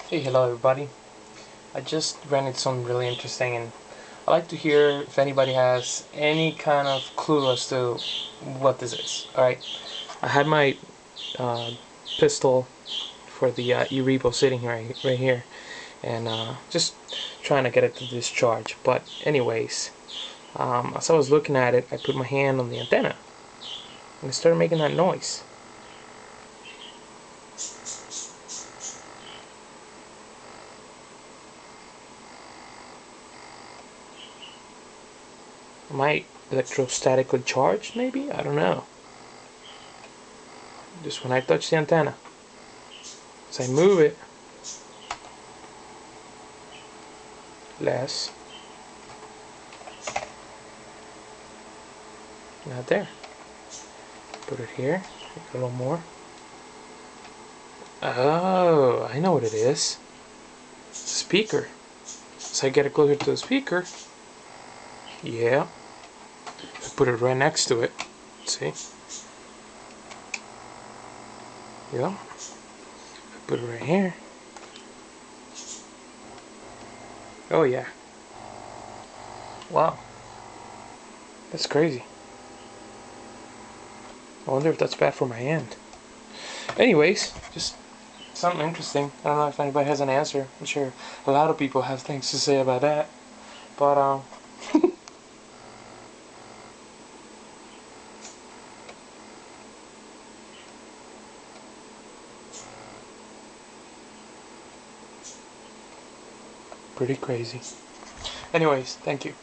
Hey, hello everybody. I just ran into something really interesting, and I'd like to hear if anybody has any kind of clue as to what this is. Alright, I had my uh, pistol for the E-Revo sitting right here, and just trying to get it to discharge. But anyways, as I was looking at it, I put my hand on the antenna, and it started making that noise. Am I electrostatically charged, maybe? I don't know. Just when I touch the antenna. As I move it, less. Not there. Put it here. A little more. Oh, I know what it is. It's a speaker. So I get it closer to the speaker. Yeah. I put it right next to it. See? Yeah. I put it right here. Oh yeah. Wow. That's crazy. I wonder if that's bad for my hand. Anyways, just something interesting. I don't know if anybody has an answer. I'm sure a lot of people have things to say about that. But pretty crazy. Anyways, thank you.